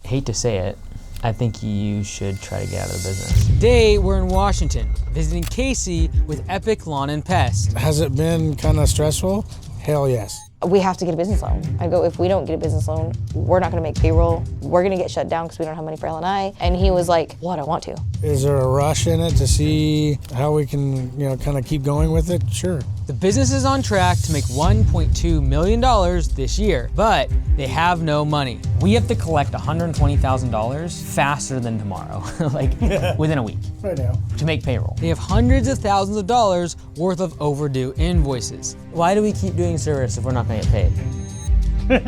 hate to say it, I think you should try to get out of the business. Today, we're in Washington, visiting Casey with Epic Lawn and Pest. Has it been kind of stressful? Hell yes. We have to get a business loan. I go, if we don't get a business loan, we're not gonna make payroll. We're gonna get shut down because we don't have money for L&I. And he was like, well, I don't want to. Is there a rush in it to see how we can, kind of keep going with it? Sure. The business is on track to make $1.2 million this year, but they have no money. We have to collect $120,000 faster than tomorrow, within a week. Right now. To make payroll. They have hundreds of thousands of dollars worth of overdue invoices. Why do we keep doing service if we're not gonna get paid? I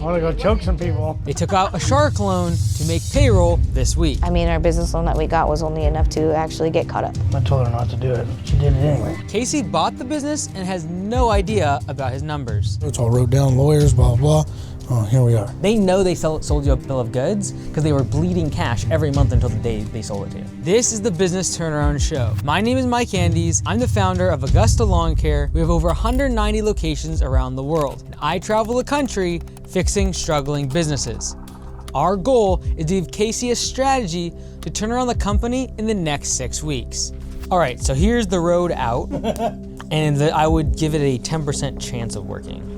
want to go choke some people. They took out a shark loan to make payroll this week. I mean, our business loan that we got was only enough to actually get caught up. I told her not to do it. She did it anyway. Casey bought the business and has no idea about his numbers. It's all wrote down, lawyers, blah, blah, blah. Oh, here we are. They know they sold you a bill of goods because they were bleeding cash every month until the day they sold it to you. This is the Business Turnaround Show. My name is Mike Andes. I'm the founder of Augusta Lawn Care. We have over 190 locations around the world. And I travel the country fixing struggling businesses. Our goal is to give Casey a strategy to turn around the company in the next 6 weeks. All right, so here's the road out. And I would give it a 10% chance of working.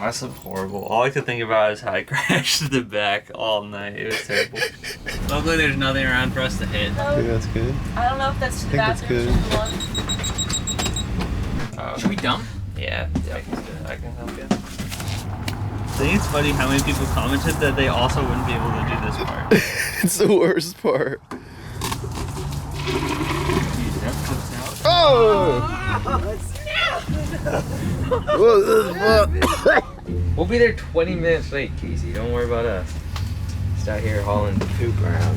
I slept horrible. All I could think about is how I crashed to the back all night. It was terrible. Luckily, there's nothing around for us to hit. I think that's good. I don't know if that's to the bathroom. Should we dump? Yeah, I can help you. I think it's funny how many people commented that they also wouldn't be able to do this part. It's the worst part. Oh! We'll be there 20 minutes late, Casey. Don't worry about us. Just out here hauling poop around.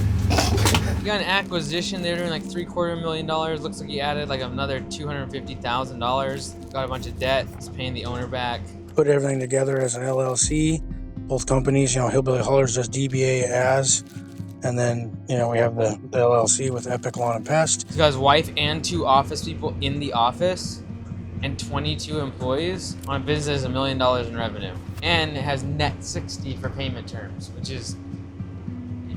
You got an acquisition. They're doing like $750,000. Looks like you added like another $250,000. Got a bunch of debt. It's paying the owner back. Put everything together as an LLC. Both companies, Hillbilly Haulers does DBA as, and then, we have the LLC with Epic Lawn and Pest. He's got his wife and 2 office people in the office and 22 employees on a business $1 million in revenue. And it has net 60 for payment terms, which is,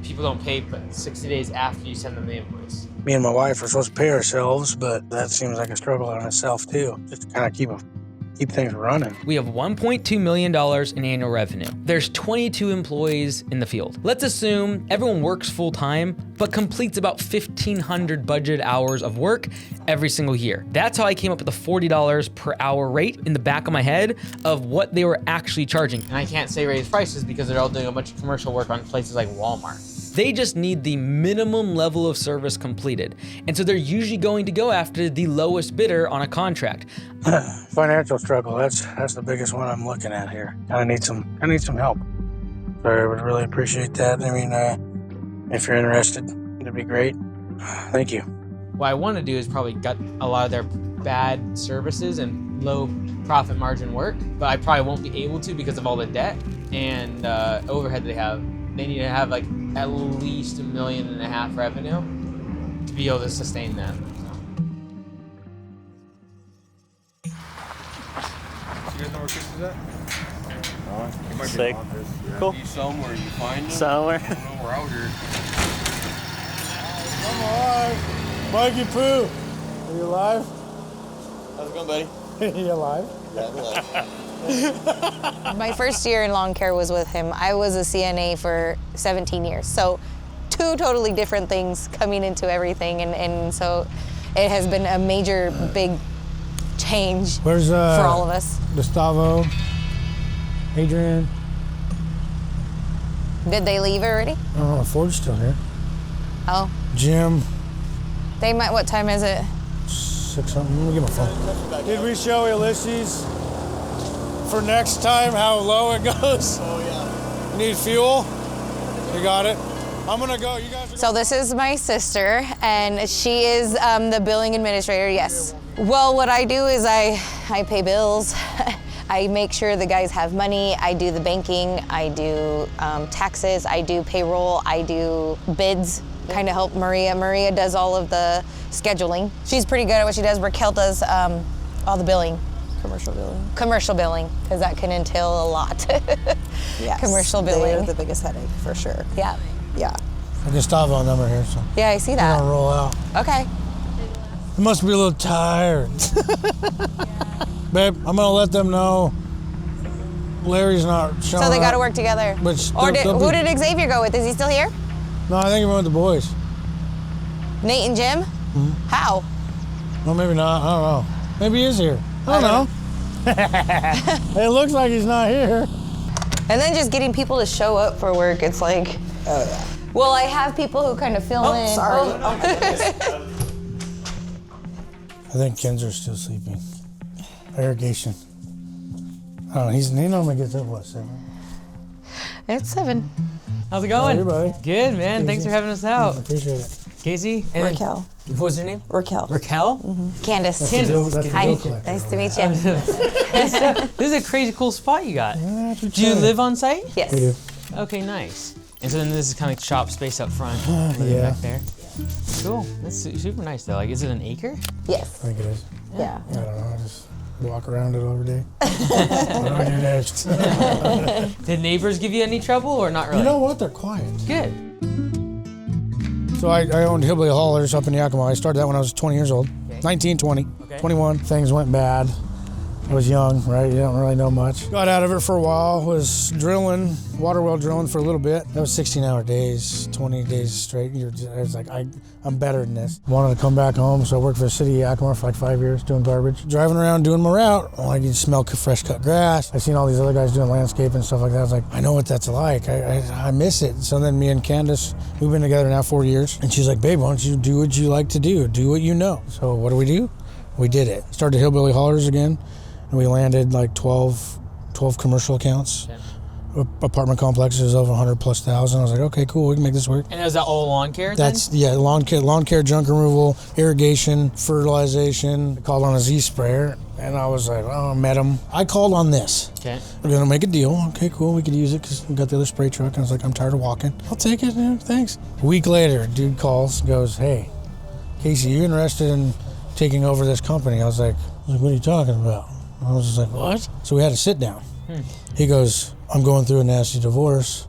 people don't pay but 60 days after you send them the invoice. Me and my wife are supposed to pay ourselves, but that seems like a struggle in itself too, just to kind of keep things running. We have $1.2 million in annual revenue. There's 22 employees in the field. Let's assume everyone works full time, but completes about 1,500 budgeted hours of work every single year. That's how I came up with the $40 per hour rate in the back of my head of what they were actually charging. And I can't say raise prices because they're all doing a bunch of commercial work on places like Walmart. They just need the minimum level of service completed. And so they're usually going to go after the lowest bidder on a contract. Financial struggle, that's the biggest one I'm looking at here. I need some help. So I would really appreciate that. I mean, if you're interested, it'd be great. Thank you. What I want to do is probably gut a lot of their bad services and low profit margin work, but I probably won't be able to because of all the debt and overhead they have. They need to have like at least $1.5 million revenue to be able to sustain that. You guys know where Chris is at? He might Sick. be in office. Yeah. Cool. You somewhere, you find him. Somewhere. I don't know, we're out here. I'm alive. Mikey Poo, are you alive? How's it going, buddy? You alive? Yeah, I'm alive. My first year in lawn care was with him. I was a CNA for 17 years. So 2 totally different things coming into everything. And so it has been a major, big change Where's for all of us. Gustavo, Adrian? Did they leave already? Oh, Ford's still here. Oh, Jim, they might, what time is it? 6 something. Let me get my phone. Did we show Ulysses for next time how low it goes? Oh, yeah. You need fuel? You got it? I'm gonna go. You guys are So this is my sister, and she is the billing administrator, yes. Well, what I do is I pay bills. I make sure the guys have money. I do the banking. I do taxes. I do payroll. I do bids. Kind of help Maria. Maria does all of the scheduling. She's pretty good at what she does. Raquel does all the billing. commercial billing. Commercial billing, because that can entail a lot. Yes. Commercial They're billing. the biggest headache, for sure. Yeah. Yeah. A Gustavo number here, so Yeah, I see I'm that. gonna roll out. Okay. I must be a little tired. Babe, I'm gonna let them know Larry's not showing So they got to up, work together. which Or they'll who be- did Xavier go with? Is he still here? No, I think he went with the boys. Nate and Jim? How? Well, maybe not. I don't know. Maybe he is here. I don't know. It looks like he's not here. And then just getting people to show up for work, it's like, Oh, yeah. well, I have people who kind of fill in. Sorry. Oh, my goodness. I think Kenzer's still sleeping. Irrigation. I don't know. He normally gets up, what, 7? It's 7. How's it going? Hey, buddy. Good, man. Casey. Thanks for having us I appreciate appreciate it. Casey? And Raquel. What was your name? Raquel. Raquel? Candace. That's the bill Hi. collector Nice to over meet there. you. This is a crazy cool spot you got. Yeah, that's what Do you I'm saying. live on site? Yes. We do. Okay, nice. And so then this is kind of like shop space up front. Yeah. Back there. Cool. That's super nice though. Like, is it an acre? Yes. I think it is. Yeah. I don't know. I just walk around it every day. What do I do next? Did neighbors give you any trouble or not really? You know what? They're quiet. Good. So I owned Hillbilly Haulers up in Yakima. I started that when I was 20 years old. Okay. 19, 20, Okay. 21. Things went bad. I was young, right? You don't really know much. Got out of it for a while. Was drilling, water well drilling for a little bit. That was 16-hour days, 20 days straight. I was like, I'm better than this. Wanted to come back home, so I worked for the city of Yakima for like 5 years doing garbage. Driving around doing my route, I could smell fresh cut grass. I seen all these other guys doing landscape and stuff like that. I was like, I know what that's like. I miss it. So then me and Candace, we've been together now 4 years. And she's like, babe, why don't you do what you like to do? Do what you know. So what do? We did it. Started Hillbilly Haulers again. And we landed like 12 commercial accounts. Apartment complexes of 100,000+. I was like, okay, cool, we can make this work. And is that all lawn care That's, then? yeah, lawn care, junk removal, irrigation, fertilization. I called on a Z sprayer, and I was like, oh, I met him. I called on this. Okay. We're gonna make a deal. Okay, cool, we could use it because we got the other spray truck. And I was like, I'm tired of walking. I'll take it, man, thanks. A week later, dude calls, goes, hey, Casey, you interested in taking over this company? I was like, what are you talking about? I was just like, what? So we had to sit down. He goes, I'm going through a nasty divorce.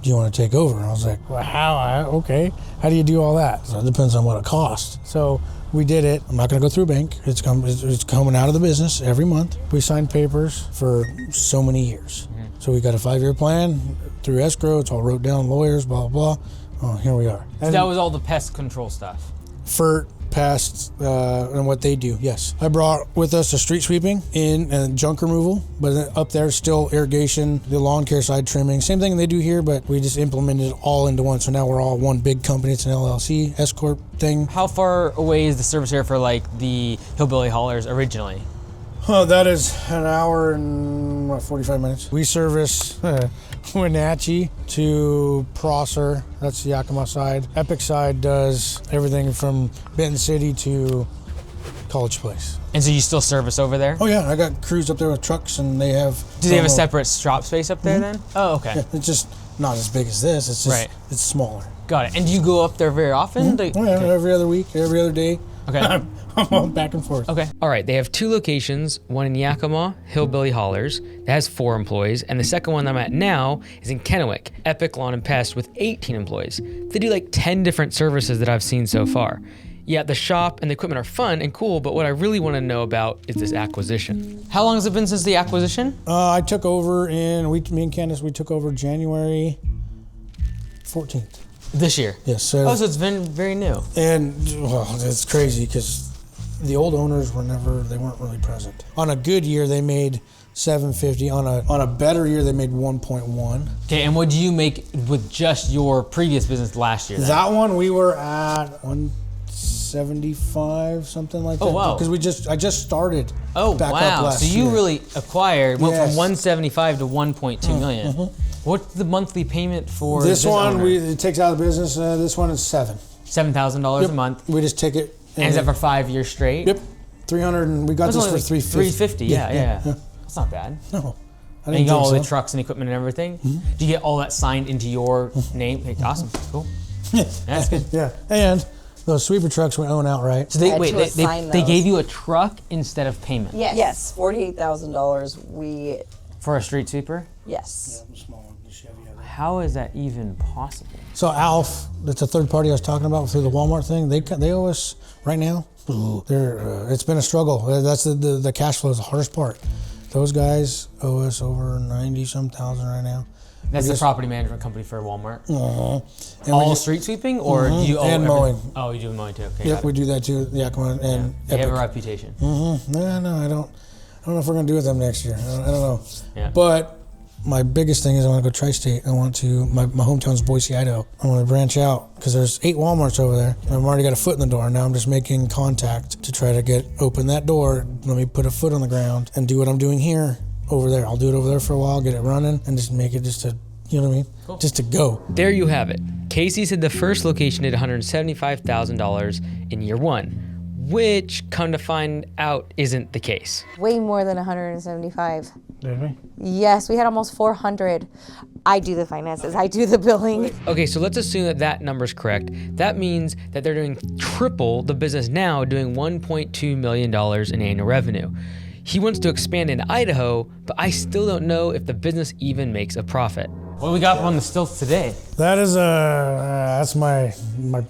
Do you want to take over? And I was like, well, how? Okay. How do you do all that? So it depends on what it costs. So we did it. I'm not going to go through a bank. It's coming out of the business every month. We signed papers for so many years. So we got a 5-year plan through escrow. It's all wrote down, lawyers, blah, blah, blah. Oh, here we are. So that was all the pest control stuff. FERT, pests, and what they do, yes. I brought with us the street sweeping and junk removal, but up there still irrigation, the lawn care side trimming, same thing they do here, but we just implemented it all into one. So now we're all one big company. It's an LLC, S Corp thing. How far away is the service area for like the Hillbilly Haulers originally? Oh, that is an hour and 45 minutes. We service Wenatchee to Prosser, that's the Yakima side. Epic side does everything from Benton City to College Place. And so you still service over there? Oh yeah, I got crews up there with trucks, and they have. Do they have a separate shop space up there then? Oh, okay. Yeah, it's just not as big as this. It's just it's smaller. Got it. And do you go up there very often? Oh yeah, every other week, every other day. Okay. I'm all back and forth. Okay. All right. They have 2 locations, one in Yakima, Hillbilly Haulers, that has 4 employees, and the second one that I'm at now is in Kennewick, Epic Lawn and Pest with 18 employees. They do like 10 different services that I've seen so far. Yeah, the shop and the equipment are fun and cool, but what I really want to know about is this acquisition. How long has it been since the acquisition? I took over me and Candace, we took over January 14th. This year? Yes. So, so it's been very new. And well, it's crazy because the old owners they weren't really present. On a good year, they made $750. On a better year, they made 1.1. Okay, and what do you make with just your previous business last year then? That one we were at 175, something like that. Oh wow! Because I just started. Oh back wow! up last So you year. really acquired, went Yes. from 175 to 1.2 million. What's the monthly payment for This one? owner? It takes out of the business. This one is $7,000 a month. We just take it. And is that for 5 years straight? Yep. 300, and we got That's this only for like 350. 350. Yeah. That's not bad. No. I And didn't you got all think the so. trucks and equipment and everything. Do you get all that signed into your name? Hey, awesome, cool. That's good. Yeah, and Those sweeper trucks we own outright. So they had wait, to assign they those. gave you a truck instead of payment Yes, $48,000. We, for a street sweeper? yes. The small one, the Chevy. How is that even possible? So Alf, that's a third party I was talking about through the Walmart thing. They owe us right now. It's been a struggle. That's the cash flow is the hardest part. Those guys owe us over 90-some thousand right now. That's the property management company for Walmart. And All street sweeping, or do you owe and everything? mowing. Oh, you do mowing too. Okay, Yep, got we it. do that too. Yeah, come on. And They have a Epic. reputation. No, I don't know if we're gonna do with them next year. I don't know. Yeah. But my biggest thing is I want to go tri-state. I want to. My hometown's Boise, Idaho. I want to branch out because there's 8 Walmarts over there. I've already got a foot in the door. Now I'm just making contact to try to open that door. Let me put a foot on the ground and do what I'm doing here over there. I'll do it over there for a while, get it running, and just make it just to, you know what I mean? Cool. Just to go. There you have it. Casey said the first location did $175,000 in year 1, which, come to find out, isn't the case. Way more than 175. Did we? Yes, we had almost 400. I do the finances. I do the billing. Okay, so let's assume that that number's correct. That means that they're doing triple the business now, doing $1.2 million in annual revenue. He wants to expand into Idaho, but I still don't know if the business even makes a profit. What do we got on the stilts today? That is that's my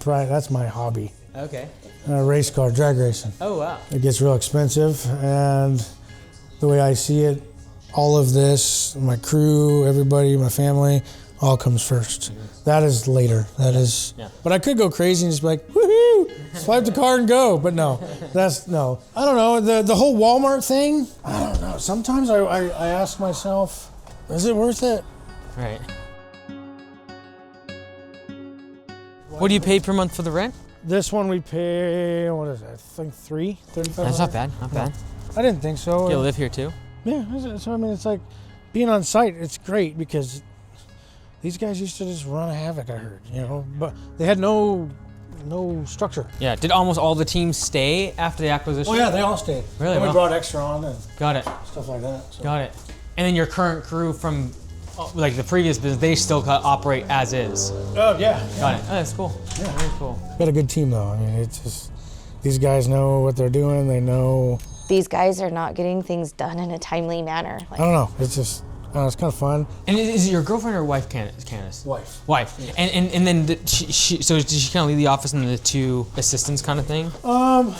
pride. That's my hobby. Okay. Race car, drag racing. Oh, wow. It gets real expensive, and the way I see it, all of this, my crew, everybody, my family, all comes first. That is later. That is. Yeah. But I could go crazy and just be like, woohoo, swipe the card and go. But no, no. I don't know. The whole Walmart thing, I don't know. Sometimes I ask myself, is it worth it? Right. What do you pay per month for the rent? This one we pay, what is it? I think $35. That's not bad, not bad. I didn't think so. You live here too? Yeah, so I mean, it's like being on site. It's great because these guys used to just run havoc. I heard, but they had no structure. Yeah. Did almost all the teams stay after the acquisition? Oh yeah, they all stayed. Really? And we Wow. brought extra on and Got it. stuff like that. So. Got it. And then your current crew from, like the previous business, they still operate as is. Oh yeah. Got it. Oh, that's cool. Yeah, very cool. Got a good team though. I mean, it's just these guys know what they're doing. They know. These guys are not getting things done in a timely manner. I don't know. It's just. It's kind of fun. And is it your girlfriend or wife, Candace? Wife. Wife. Yeah. And then so did she kind of leave the office and the 2 assistants kind of thing? I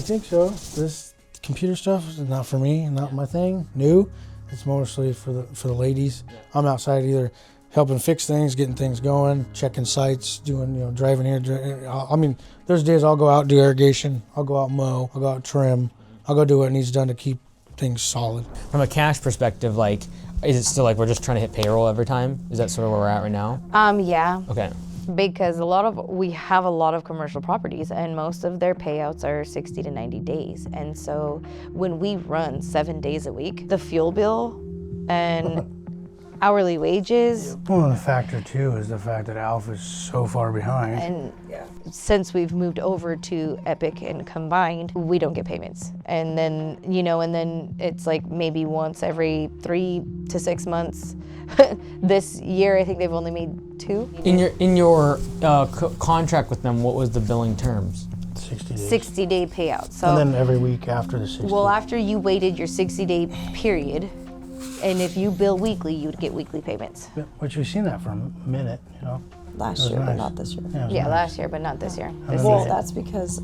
think so. This computer stuff is not for me, not my thing. New. It's mostly for the ladies. Yeah. I'm outside either helping fix things, getting things going, checking sites, doing driving here. I mean, there's days I'll go out and do irrigation. I'll go out and mow. I'll go out and trim. I'll go do what needs done to keep things solid. From a cash perspective, like, is it still like we're just trying to hit payroll every time? Is that sort of where we're at right now? Yeah. Okay. Because we have a lot of commercial properties and most of their payouts are 60 to 90 days. And so when we run 7 days a week, the fuel bill and hourly wages. One of the factor too is the fact that Alpha is so far behind. And since we've moved over to Epic and combined, we don't get payments. And then, and then it's like maybe once every 3 to 6 months. This year, I think they've only made 2. In your contract with them, what was the billing terms? 60 days. 60-day payout. So, And then every week after the 60. well, after you waited your 60-day period, and if you bill weekly, you'd get weekly payments. Which we've seen that for a minute, Last year, but nice. not this year. it was Yeah, nice. last year, but not this year. This Well, season. that's because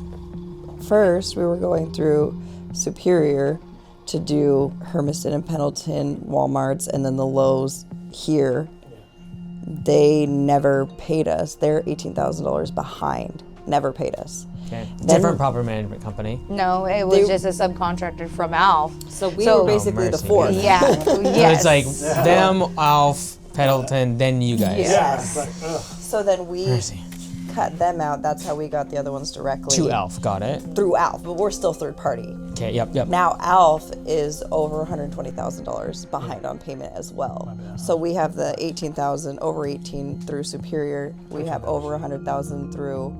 first we were going through Superior to do Hermiston and Pendleton Walmarts, and then the Lowe's here. They never paid us. They're $18,000 behind. Never paid us. Okay. Then- Different property management company. No, it was They- just a subcontractor from Alf. So we were basically the mercy. fourth. Yeah, So yes. it's like them, Alf, Pendleton, then you guys. Yes. So then we Mercy. cut them out. That's how we got the other ones directly. To Alf, got it. Through Alf, but we're still third party. Okay, yep. Now Alf is over $120,000 behind on payment as well. So we have the 18,000 over 18 through Superior. We have over 100,000 through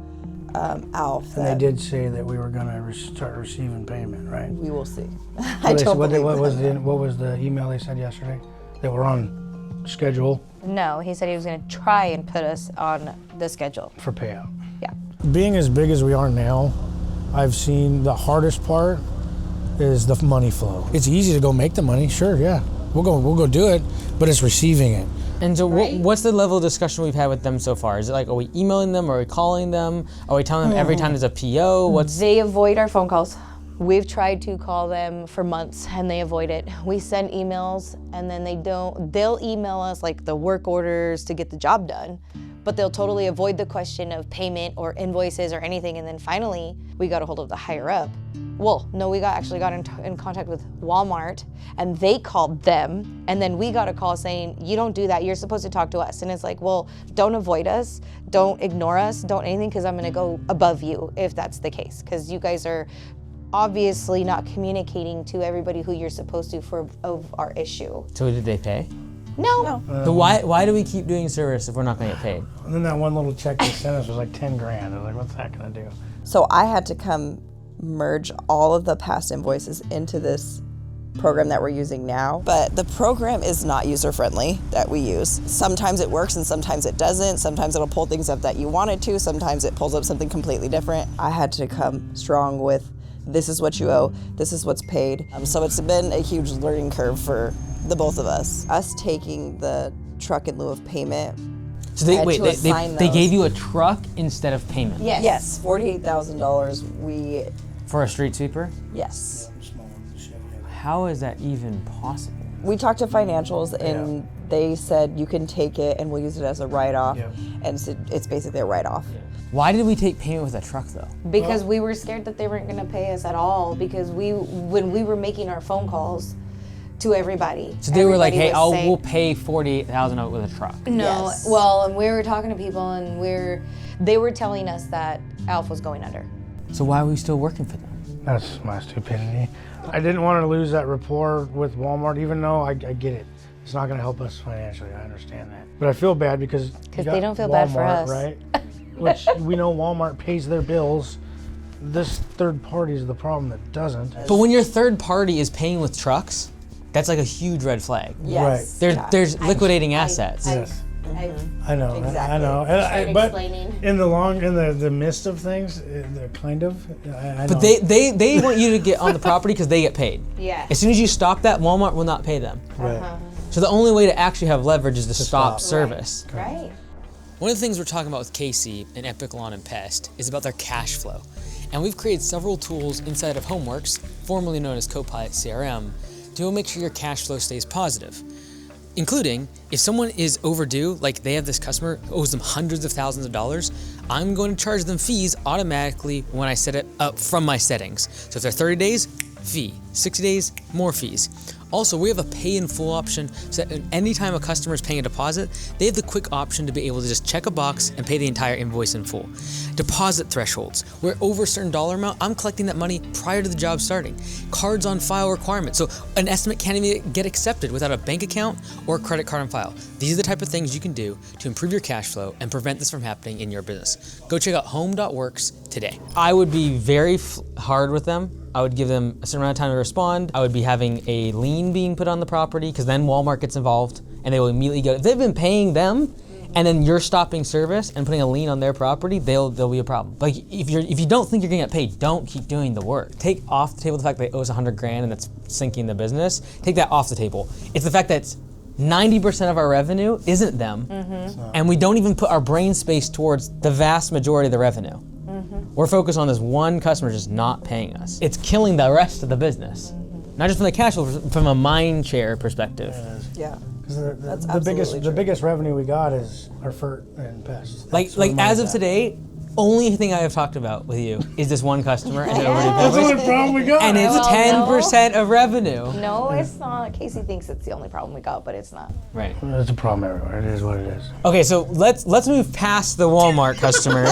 Alf. And they that did say that we were going to start receiving payment, right? We will see. What What was the email they said yesterday? That we're on schedule No, he said he was going to try and put us on the schedule. for payout. Yeah. being as big as we are now, I've seen the hardest part is the money flow. It's easy to go make the money, sure, yeah. We'll go do it, but it's receiving it. And so what's the level of discussion we've had with them so far? Is it like, are we emailing them? Are we calling them? Are we telling them every time there's a PO? They avoid our phone calls. We've tried to call them for months and they avoid it. We send emails and then they'll email us like the work orders to get the job done, but they'll totally avoid the question of payment or invoices or anything. And then finally, we got a hold of the higher up. Well, no, we actually got in contact with Walmart and they called them. And then we got a call saying, you don't do that, you're supposed to talk to us. And it's like, well, don't avoid us, don't ignore us, don't anything, because I'm gonna go above you if that's the case. Because you guys are obviously not communicating to everybody who you're supposed to of our issue. So did they pay? No. So why do we keep doing service if we're not gonna get paid? And then that one little check they sent us was like 10 grand. I was like, what's that gonna do? So I had to come merge all of the past invoices into this program that we're using now. But the program is not user-friendly that we use. Sometimes it works and sometimes it doesn't. Sometimes it'll pull things up that you wanted to. Sometimes it pulls up something completely different. I had to come strong with, this is what you owe, this is what's paid. So it's been a huge learning curve for the both of us. Us taking the truck in lieu of payment. So they gave you a truck instead of payment? Yes, $48,000 For a street sweeper? yes. How is that even possible? We talked to financials and they said you can take it and we'll use it as a write-off. And so it's basically a write-off. Why did we take payment with a truck though? Because we were scared that they weren't gonna pay us at all, because when we were making our phone calls to everybody. So they were like, hey, everybody was saying- we'll pay $48,000 with a truck. No, Yes. well, and we were talking to people and they were telling us that Alf was going under. So why are we still working for them? That's my stupidity. I didn't want to lose that rapport with Walmart, even though I get it. It's not going to help us financially. I understand that. But I feel bad because you got they don't feel bad for Walmart, us. right? Which we know Walmart pays their bills. This third party is the problem that doesn't. But when your third party is paying with trucks, that's like a huge red flag. Yes. There's liquidating assets. Yes. I know. I Exactly. know. Started But explaining. in the midst of things, they're kind of. I But know. they want you to get on the property because they get paid. Yeah. As soon as you stop that, Walmart will not pay them. Right. So the only way to actually have leverage is to stop service. Right. One of the things we're talking about with Casey and Epic Lawn and Pest is about their cash flow. And we've created several tools inside of Homeworks, formerly known as Copilot CRM, to make sure your cash flow stays positive. Including, if someone is overdue, like they have this customer, owes them hundreds of thousands of dollars, I'm going to charge them fees automatically when I set it up from my settings. So if they're 30 days, fee. 60 days, more fees. Also, we have a pay in full option so that anytime a customer is paying a deposit, they have the quick option to be able to just check a box and pay the entire invoice in full. Deposit thresholds, where over a certain dollar amount, I'm collecting that money prior to the job starting. Cards on file requirements, so an estimate can't even get accepted without a bank account or a credit card on file. These are the type of things you can do to improve your cash flow and prevent this from happening in your business. Go check out home.works today. I would be very hard with them. I would give them a certain amount of time to respond. I would be having a lien being put on the property because then Walmart gets involved and they will immediately go, if they've been paying them and then you're stopping service and putting a lien on their property, there'll be a problem. Like if you don't think you're gonna get paid, don't keep doing the work. Take off the table the fact that they owe us $100,000 and that's sinking the business. Take that off the table. It's the fact that 90% of our revenue isn't them, and we don't even put our brain space towards the vast majority of the revenue. We're focused on this one customer just not paying us. It's killing the rest of the business. Not just from the cash flow, from a mind share perspective. Yeah. Because That's the biggest revenue we got is our fert and pests. Like as of today, only thing I have talked about with you is this one customer and the overdue That's the invoice. only problem we got. And it's Well, 10% of revenue. No, it's not. Casey thinks it's the only problem we got, but it's not. Right. It's a problem everywhere. It is what it is. Okay, so let's move past the Walmart customer,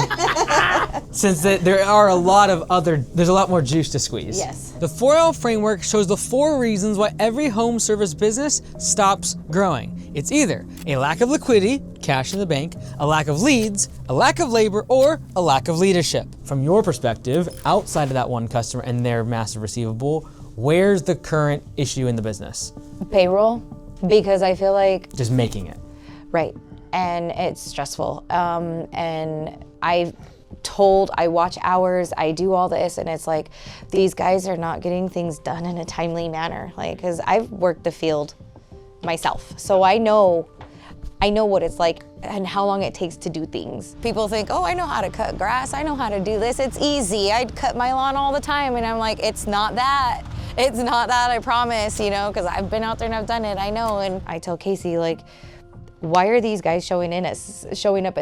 since there are a lot of there's a lot more juice to squeeze. Yes. The 4L framework shows the 4 reasons why every home service business stops growing. It's either a lack of liquidity, cash in the bank, a lack of leads, a lack of labor, or a lack of leadership. From your perspective, outside of that one customer and their massive receivable, where's the current issue in the business? Payroll, because I feel like, Just making it. right, and it's stressful. And told, I watch hours, I do all this, and it's like, these guys are not getting things done in a timely manner. Like, because I've worked the field myself, so I know what it's like and how long it takes to do things. People think, oh, I know how to cut grass, I know how to do this, it's easy, I'd cut my lawn all the time, and I'm like, it's not that. It's not that, I promise, you know, because I've been out there and I've done it, I know. And I tell Casey, like, why are these guys showing up at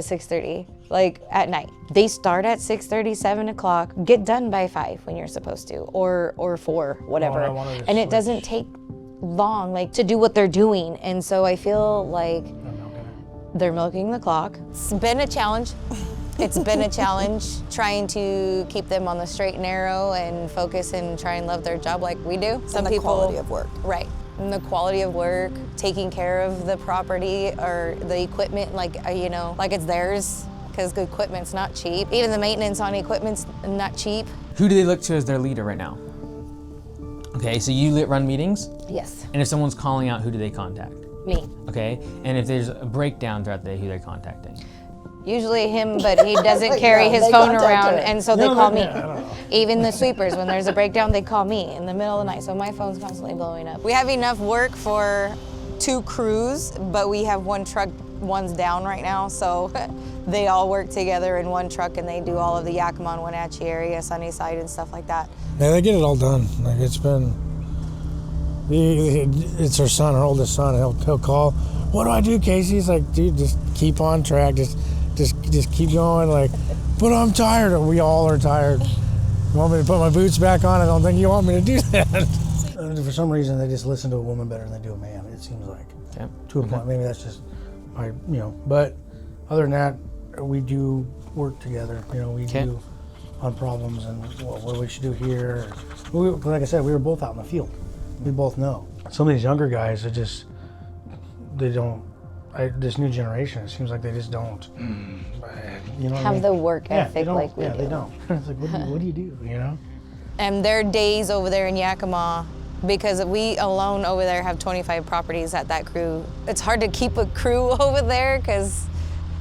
6:30, like at night? They start at 6:30, 7 o'clock, get done by 5 when you're supposed to, or 4, whatever. And it doesn't take long, like, to do what they're doing. And so I feel like they're milking the clock. It's been a challenge. It's been a challenge trying to keep them on the straight and narrow and focus and try and love their job like we do. Some people, quality of work. Right. And the quality of work, taking care of the property or the equipment, like, you know, like it's theirs, because the equipment's not cheap. Even the maintenance on equipment's not cheap. Who do they look to as their leader right now? Okay, so you run meetings? Yes. And if someone's calling out, who do they contact? Me. Okay, and if there's a breakdown throughout the day, who they're contacting? Usually him, but he doesn't carry his phone around, and so they call me. Even the sweepers, when there's a breakdown, they call me in the middle of the night, so my phone's constantly blowing up. We have enough work for 2 crews, but we have 1 truck, one's down right now, so they all work together in 1 truck, and they do all of the Yakima and Wenatchee area, Sunnyside, and stuff like that. Yeah, they get it all done. Like, it's our son, our oldest son. He'll call. What do I do, Casey? He's like, dude, just keep on track. Just keep going. Like, but I'm tired. We all are tired. You want me to put my boots back on? I don't think you want me to do that. For some reason, they just listen to a woman better than they do a man. It seems like, to a point. Maybe that's just But other than that, we do work together. You know, we do on problems and what we should do here. Like I said, we were both out in the field. We both know. Some of these younger guys, this new generation, it seems like they just don't, Have the work ethic like we do. They don't. It's like, what do you do, you know? And their days over there in Yakima, because we alone over there have 25 properties at that crew. It's hard to keep a crew over there because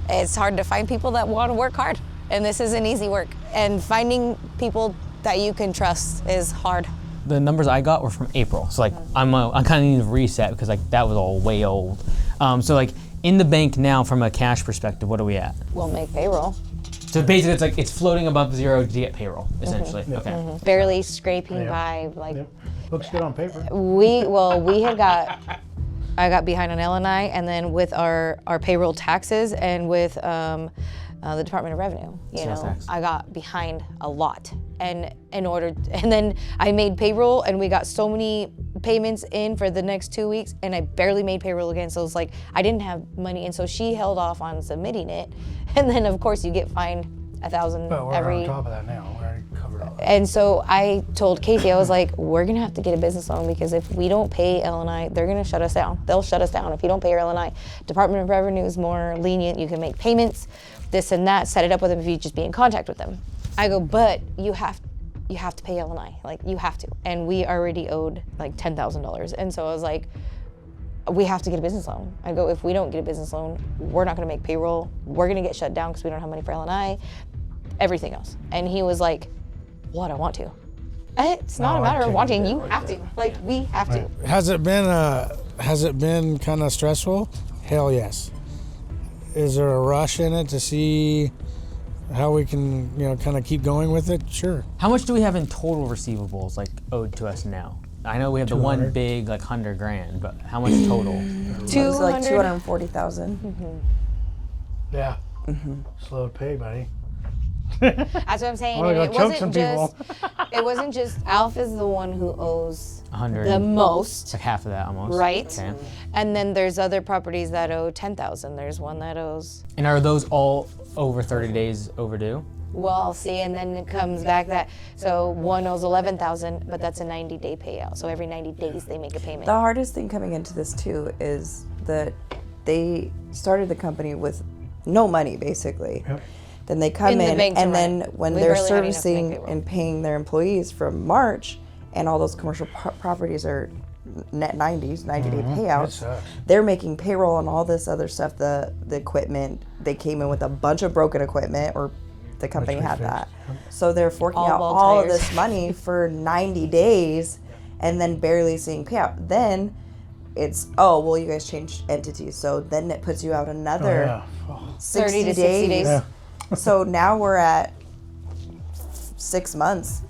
it's hard to find people that want to work hard. And this isn't easy work. And finding people that you can trust is hard. The numbers I got were from April, so like I kind of need to reset because like that was all way old. So like in the bank now, from a cash perspective, what are we at? We'll make payroll. So basically, it's like it's floating above zero to get payroll, essentially. Mm-hmm. Okay. Barely scraping by, like. Looks good on paper. I got behind on L&I, and then with our payroll taxes and with the Department of Revenue, I got behind a lot. And then I made payroll, and we got so many payments in for the next 2 weeks, and I barely made payroll again. So it's like I didn't have money, and so she held off on submitting it. And then of course you get fined $1,000 every. We're on top of that now. We're already covered all that. And so I told Casey, I was like, we're gonna have to get a business loan because if we don't pay L&I, they're gonna shut us down. They'll shut us down if you don't pay your L&I. Department of Revenue is more lenient. You can make payments, this and that, set it up with them if you just be in contact with them. I go, but you have to pay L&I, like you have to. And we already owed like $10,000. And so I was like, we have to get a business loan. I go, if we don't get a business loan, we're not gonna make payroll. We're gonna get shut down because we don't have money for L&I, everything else. And he was like, well, I don't want to. It's not a matter of wanting, you have to. Like, we have to. Has it been kind of stressful? Hell yes. Is there a rush in it to see how we can, kind of keep going with it? Sure. How much do we have in total receivables like owed to us now? I know we have the one big like $100,000, but how much total? It was like 240,000. Mm-hmm. Yeah. Mm-hmm. Slow to pay, buddy. That's what I'm saying. And it wasn't just Alpha's the one who owes 100. the most. Like half of that almost. Right. Okay. And then there's other properties that owe 10,000. There's one that owes. And are those all over 30 days overdue? Well, see, and then it comes back so one owes 11,000, but that's a 90-day payout. So every 90 days they make a payment. The hardest thing coming into this too is that they started the company with no money basically. Yep. Then they come in and then when they're servicing and paying their employees from March, and all those commercial properties are net 90-day payouts, they're making payroll and all this other stuff, the equipment. They came in with a bunch of broken equipment or the company we had fixed. that. So they're forking All out ball all of tires. this money for 90 days and then barely seeing payout. Then it's, oh, well, you guys changed entities. So then it puts you out another Yeah. Oh, 60 30 to 60 days. yeah. So now we're at 6 months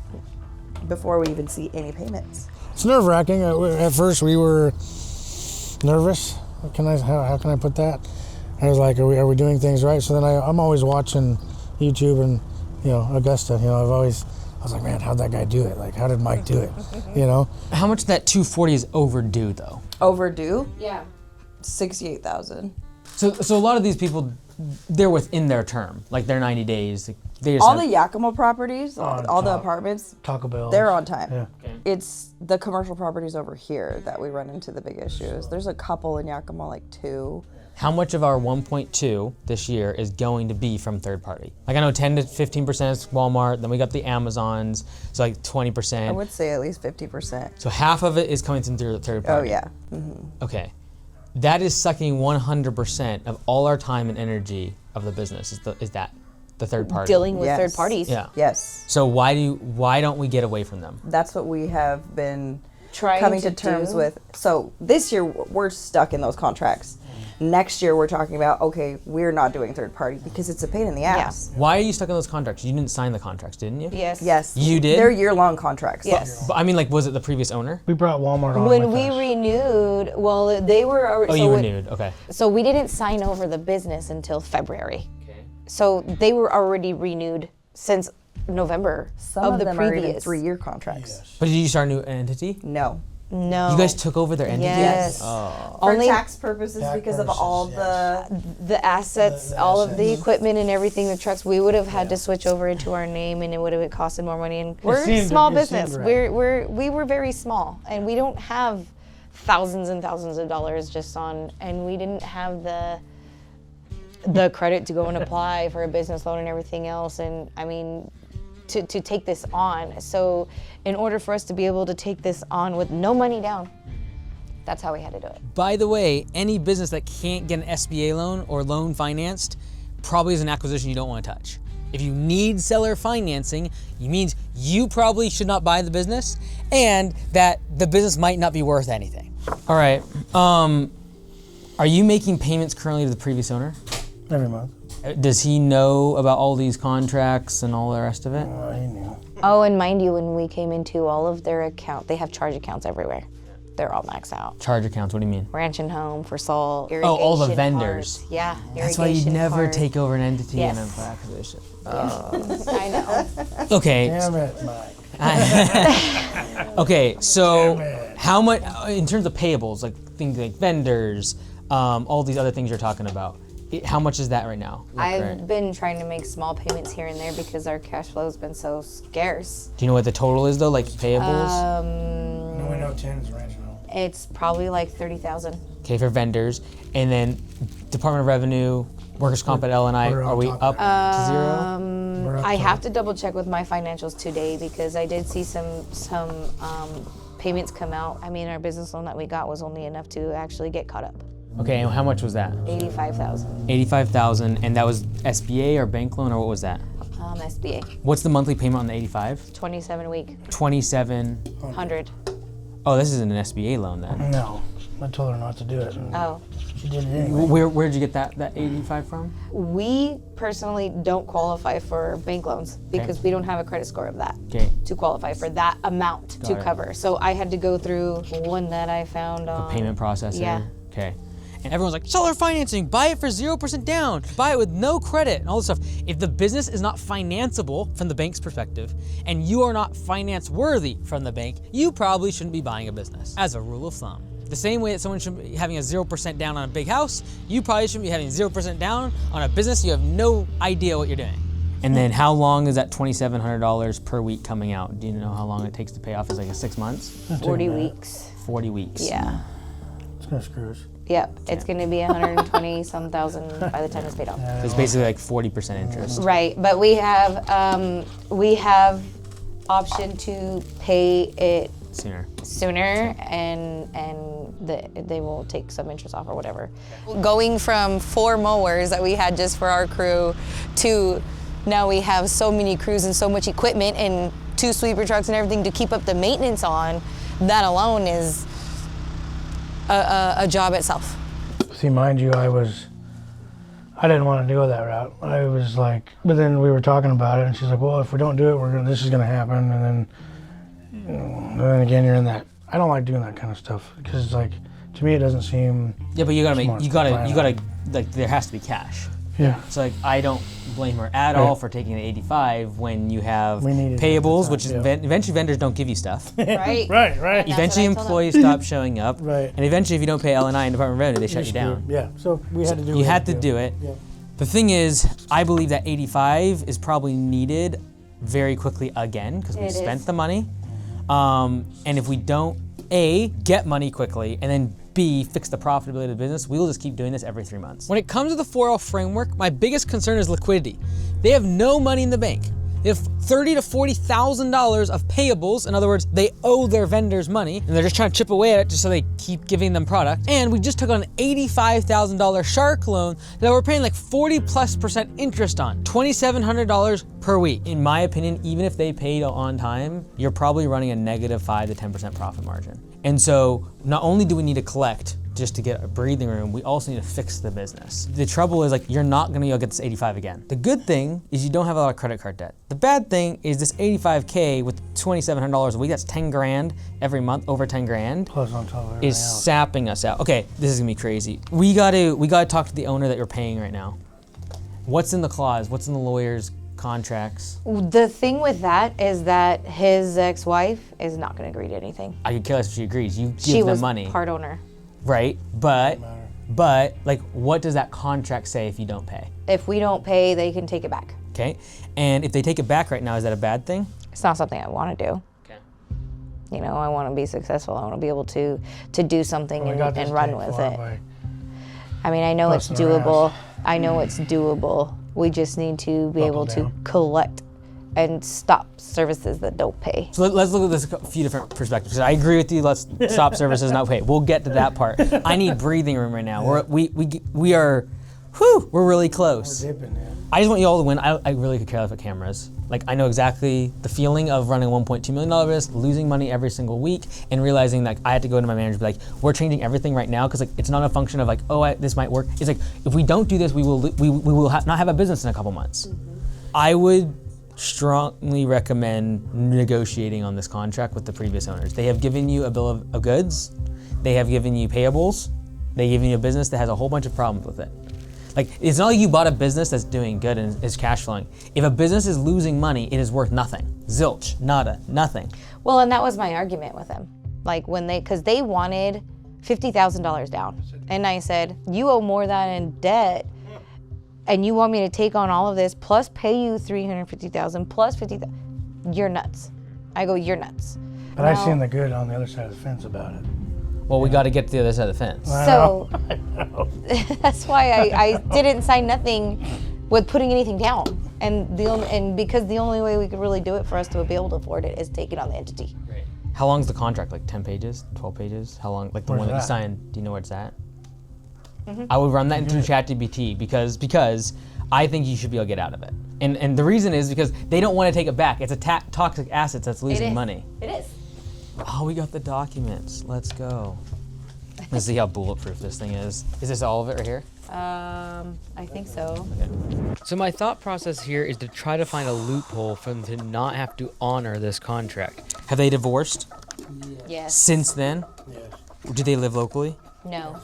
before we even see any payments. It's nerve wracking. At first, we were nervous. How can I put that? I was like, are we doing things right? So then I'm always watching YouTube and, Augusta. I was like, man, how'd that guy do it? Like, how did Mike do it? How much of that 240 is overdue though? Overdue, Yeah. 68,000. So a lot of these people, they're within their term, like their 90 days. They just All have- the Yakima properties, all the top. apartments, Taco Bell. they're on time. Yeah. It's the commercial properties over here that we run into the big issues. There's a couple in Yakima, like 2. How much of our 1.2 this year is going to be from third party? Like I know 10 to 15% is Walmart, then we got the Amazons, so like 20%. I would say at least 50%. So half of it is coming from third Oh, party. yeah. Okay. That is sucking 100% of all our time and energy of the business. Is that the third party? Dealing with Yes. third parties. Yeah. Yes. So why don't we get away from them? That's what we have been Trying coming to to terms do. with. So this year, we're stuck in those contracts. Next year, we're talking about, okay, we're not doing third party because it's a pain in the ass. Why are you stuck in those contracts? You didn't sign the contracts, didn't you? Yes. Yes. You did? They're year-long contracts. Yes. But I mean, like, was it the previous owner? We brought Walmart on When with we us. renewed, well, they were already. Oh, so you when- renewed. Okay. So we didn't sign over the business until February. Okay. So they were already renewed since November Some of of the them are even previous. 3-year contracts. But did you start a new entity? No. No. You guys took over their entity? Yes. For Only tax purposes because of all the assets, all of the equipment and everything, the trucks, we would have had to switch over into our name, and it would have costed more money. And we're a seemed- small it seemed business. right. We were very small, and we don't have thousands and thousands of dollars just on, and we didn't have the credit to go and apply for a business loan and everything else. And I mean, to take this on. So in order for us to be able to take this on with no money down, that's how we had to do it. By the way, any business that can't get an SBA loan or loan financed probably is an acquisition you don't want to touch. If you need seller financing, it means you probably should not buy the business and that the business might not be worth anything. All right. Are you making payments currently to the previous owner? Every month. Does he know about all these contracts and all the rest of it? He knew. Oh, and mind you, when we came into all of their account, they have charge accounts everywhere. They're all maxed out. Charge accounts, what do you mean? Ranch and Home for salt, irrigation. Oh, all the vendors. cards. Yeah, That's why you irrigation never cards. take over an entity Yes. and an acquisition. I know. Okay. Damn it, Mike. Okay, so how much, in terms of payables, like things like vendors, all these other things you're talking about, how much is that right now? I've been trying to make small payments here and there because our cash flow has been so scarce. Do you know what the total is though, like payables? No, we know 10 is ranch now. It's probably like 30,000. Okay, for vendors. And then Department of Revenue, Workers' Comp at LNI, we're on are we top up of to zero? We're up I top. have to double check with my financials today because I did see some payments come out. I mean, our business loan that we got was only enough to actually get caught up. Okay, and how much was that? 85,000 85,000, and that was SBA or bank loan, or what was that? SBA. What's the monthly payment on the 85? 27 a week, 27. 100. Oh, this isn't an SBA loan then. No, I told her not to do it. And Oh. she did it anyway. Where'd you get that 85 from? We personally don't qualify for bank loans because we don't have a credit score of that Okay. to qualify for that amount to it. cover. So I had to go through one that I found on Payment processor. Yeah. Okay. And everyone's like, seller financing, buy it for 0% down, buy it with no credit, and all this stuff. If the business is not financeable from the bank's perspective, and you are not finance worthy from the bank, you probably shouldn't be buying a business, as a rule of thumb. The same way that someone should be having a 0% down on a big house, you probably shouldn't be having 0% down on a business you have no idea what you're doing. And then how long is that $2,700 per week coming out? Do you know how long it takes to pay off? Is it like 6 months? 40 weeks. 40 weeks. Yeah. It's gonna screw us. Yep. It's going to be 120 some thousand by the time it's paid off. It's basically like 40% interest. Right, but we have option to pay it sooner and they will take some interest off or whatever. Going from 4 mowers that we had just for our crew to Now we have so many crews and so much equipment and 2 sweeper trucks and everything to keep up the maintenance on. That alone is a job itself. See, mind you, I didn't want to go that route. I was like, but then we were talking about it, and she's like, well, if we don't do it, this is going to happen. And then again, you're in that. I don't like doing that kind of stuff because, like, to me, it doesn't seem. Yeah, but you gotta smart you to gotta, plan like, there has to be cash. Yeah. So like, I don't blame her at all for taking the 85 when you have We needed it at the payables, time, which is yeah. eventually vendors don't give you stuff. Right. Right. That's Eventually what I told employees stop showing up. Right. And eventually if you don't pay L&I and Department of Revenue, they shut you down. Yeah. So we had to do. You had to do it. Yeah. The thing is, I believe that 85 is probably needed very quickly again because we It spent is. the money. And if we don't, A, get money quickly, and then B, fix the profitability of the business, we will just keep doing this every 3 months. When it comes to the 4L framework, my biggest concern is liquidity. They have no money in the bank. They have $30,000 to $40,000 of payables. In other words, they owe their vendors money, and they're just trying to chip away at it just so they keep giving them product. And we just took on an $85,000 shark loan that we're paying like 40+% interest on, $2,700 per week. In my opinion, even if they paid on time, you're probably running a negative 5 to 10% profit margin. And so not only do we need to collect just to get a breathing room, we also need to fix the business. The trouble is, like, you're not gonna be able to get this 85 again. The good thing is you don't have a lot of credit card debt. The bad thing is this 85K with $2,700 a week, that's 10 grand every month, over 10 grand, Plus on top of everything is else. sapping us out. Okay, this is gonna be crazy. We gotta talk to the owner that you're paying right now. What's in the clause? What's in the lawyer's contracts? The thing with that is that his ex-wife is not going to agree to anything. I could care less if she agrees. You She give them was money, part owner. right? But like, what does that contract say if you don't pay? If we don't pay, they can take it back. Okay, and if they take it back right now, is that a bad thing? It's not something I want to do. Okay. You know, I want to be successful. I want to be able to do something We got this and run tank with for it. by I mean, I know it's busting our doable. I know it's doable. We just need to be able to down. collect and stop services that don't pay. So let's look at this a few different perspectives. I agree with you. Let's stop services and not pay. We'll get to that part. I need breathing room right now. We are, we're really close. dipping, yeah. I just want you all to win. I really could care less about cameras. Like, I know exactly the feeling of running a $1.2 million business, losing money every single week, and realizing that I had to go to my manager and be like, we're changing everything right now, because like, it's not a function of like, oh, this might work. It's like, if we don't do this, we will not have a business in a couple months. I would strongly recommend negotiating on this contract with the previous owners. They have given you a bill of goods. They have given you payables. They've given you a business that has a whole bunch of problems with it. Like, it's not like you bought a business that's doing good and is cash flowing. If a business is losing money, it is worth nothing. Zilch, nada, nothing. Well, and that was my argument with them. Like because they wanted $50,000 down. And I said, you owe more than that in debt. And you want me to take on all of this plus pay you $350,000 plus $50,000. You're nuts. I go, you're nuts. But I seen the good on the other side of the fence about it. Well, we got to get to the other side of the fence. So that's why I didn't sign nothing with putting anything down. And because the only way we could really do it for us to be able to afford it is take it on the entity. How long's the contract? Like 10 pages, 12 pages? How long? Like the Where's one that you that? signed, do you know where it's at? I would run that into ChatGPT because I think you should be able to get out of it. And the reason is because they don't want to take it back. It's a toxic asset that's losing money. It is. Oh, we got the documents. Let's go. Let's see how bulletproof this thing is. Is this all of it right here? I think so. So my thought process here is to try to find a loophole for them to not have to honor this contract. Have they divorced Yes. since then? Yes. Do they live locally? No.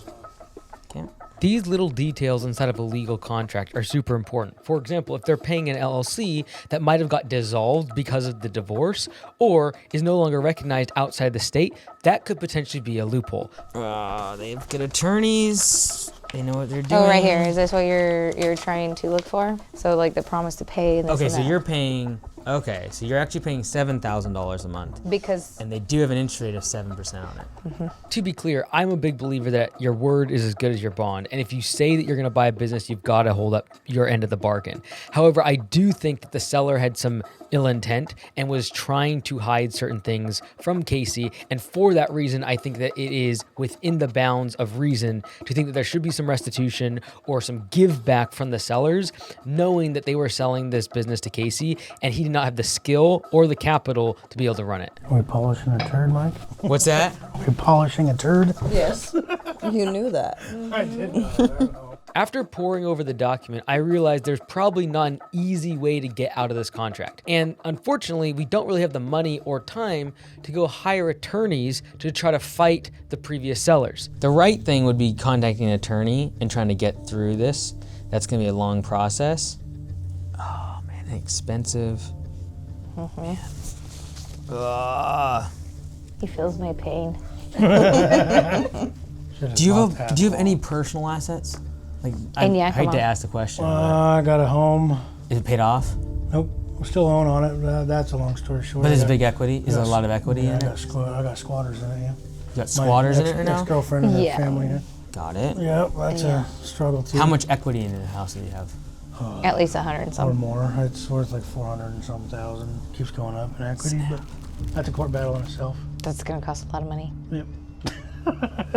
Okay. These little details inside of a legal contract are super important. For example, if they're paying an LLC that might have got dissolved because of the divorce or is no longer recognized outside the state, that could potentially be a loophole. They have good attorneys. They know what they're doing. Oh, right here. Is this what you're trying to look for? So like the promise to pay. And this Okay, and so that. you're paying Okay, so you're actually paying $7,000 a month. Because And they do have an interest rate of 7% on it. To be clear, I'm a big believer that your word is as good as your bond. And if you say that you're going to buy a business, you've got to hold up your end of the bargain. However, I do think that the seller had some ill intent and was trying to hide certain things from Casey. And for that reason, I think that it is within the bounds of reason to think that there should be some restitution or some give back from the sellers, knowing that they were selling this business to Casey and he did not have the skill or the capital to be able to run it. Are we polishing a turd, Mike? What's that? Are we polishing a turd? Yes. You knew that. I did know. After poring over the document, I realized there's probably not an easy way to get out of this contract. And unfortunately, we don't really have the money or time to go hire attorneys to try to fight the previous sellers. The right thing would be contacting an attorney and trying to get through this. That's gonna be a long process. Oh man, expensive. Man. he feels my pain. Do you have any personal assets? Like, I And yeah, hate come to on. ask the question. I got a home. Is it paid off? Nope. I still own on it. That's a long story short. But is I it got- big equity? Is there a lot of equity yeah, in it? I got squatters in it, yeah. You got squatters in it right now? Ex-girlfriend and Yeah. her family, yeah. Got it. Yeah, that's a struggle too. How much equity in the house do you have? At least 100 and Or some. more. It's worth like 400 and some thousand. Keeps going up in equity, but that's a court battle in itself. That's gonna cost a lot of money. Yep.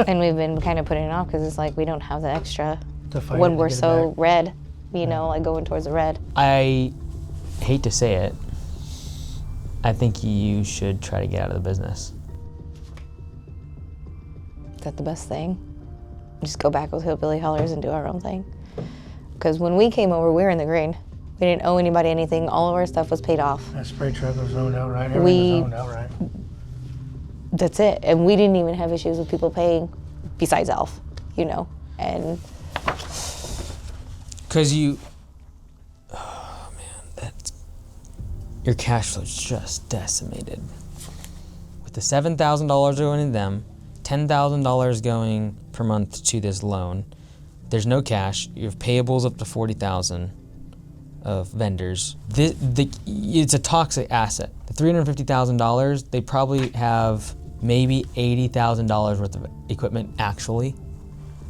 And we've been kind of putting it off because it's like we don't have the extra To fight it, when to we're get it so back. red, you know, like going towards the red. I hate to say it. I think you should try to get out of the business. Is that the best thing? Just go back with Hillbilly Hollers and do our own thing. Because when we came over, we were in the green. We didn't owe anybody anything. All of our stuff was paid off. That spray truck was owned outright. Everything was owned outright. That's it. And we didn't even have issues with people paying besides Elf, you know. And Because your cash flow's just decimated. With the $7,000 going to them, $10,000 going per month to this loan, there's no cash. You have payables up to $40,000 of vendors. It's a toxic asset. The $350,000, they probably have maybe $80,000 worth of equipment actually.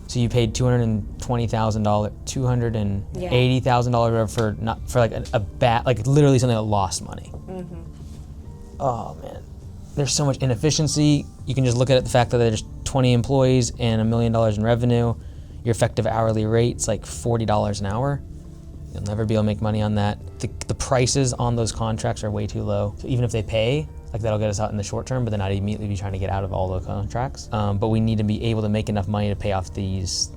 So you paid $220,000, $280,000 for like a bad, like literally something that lost money. Oh man, there's so much inefficiency. You can just look at the fact that there's 20 employees and $1 million in revenue. Your effective hourly rate's like $40 an hour. You'll never be able to make money on that. The prices on those contracts are way too low. So even if they pay, like that'll get us out in the short term, but then I'd immediately be trying to get out of all the contracts. But we need to be able to make enough money to pay off these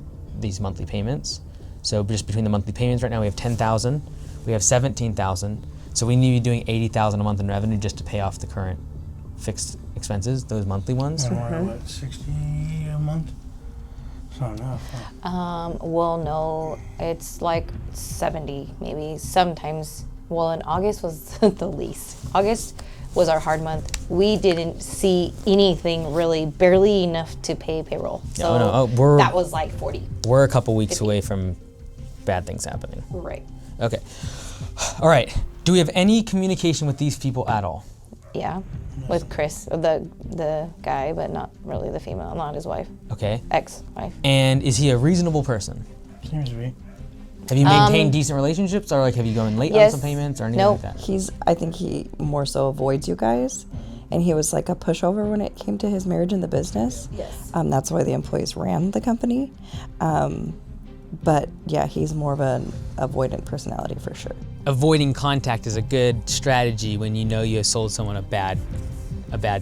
monthly payments. So just between the monthly payments right now, we have 10,000, we have 17,000. So we need to be doing 80,000 a month in revenue just to pay off the current fixed expenses, those monthly ones. And we're at, what, 60 a month? It's not enough. Huh? well, no, it's like 70 maybe. Sometimes, well, in August was the least. August was our hard month. We didn't see anything really, barely enough to pay payroll. So that was like 40. We're a couple weeks away from bad things happening. Right. Okay. All right. Do we have any communication with these people at all? Yeah, with Chris, the guy, but not really the female, not his wife, Okay. ex-wife. And is he a reasonable person? Seems to be. Have you maintained decent relationships, or like have you gone late on Yes. some payments or anything Nope. like that? I think he more so avoids you guys. And he was like a pushover when it came to his marriage and the business. Yes. That's why the employees ran the company. But yeah, he's more of an avoidant personality for sure. Avoiding contact is a good strategy when you know you have sold someone a bad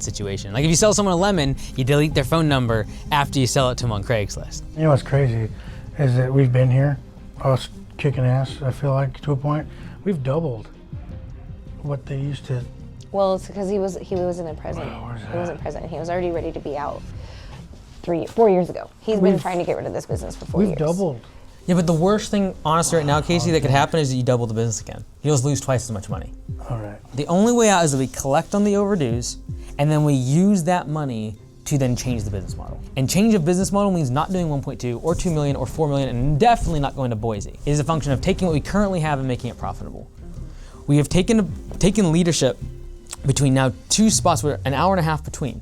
situation. Like if you sell someone a lemon, you delete their phone number after you sell it to them on Craigslist. You know what's crazy is that we've been here, us kicking ass, I feel like, to a point. We've doubled what they used to. Well, it's because he wasn't present. where's He wasn't present. He was already ready to be out 4 years ago. He's been trying to get rid of this business for 4 years. We've doubled. Yeah, but the worst thing, honestly, right now, Casey, that could happen is that you double the business again. You'll just lose twice as much money. All right. The only way out is that we collect on the overdues, and then we use that money to then change the business model. And change of business model means not doing 1.2 or 2 million or 4 million, and definitely not going to Boise. It is a function of taking what we currently have and making it profitable. we have taken leadership between now 2 spots with an hour and a half between.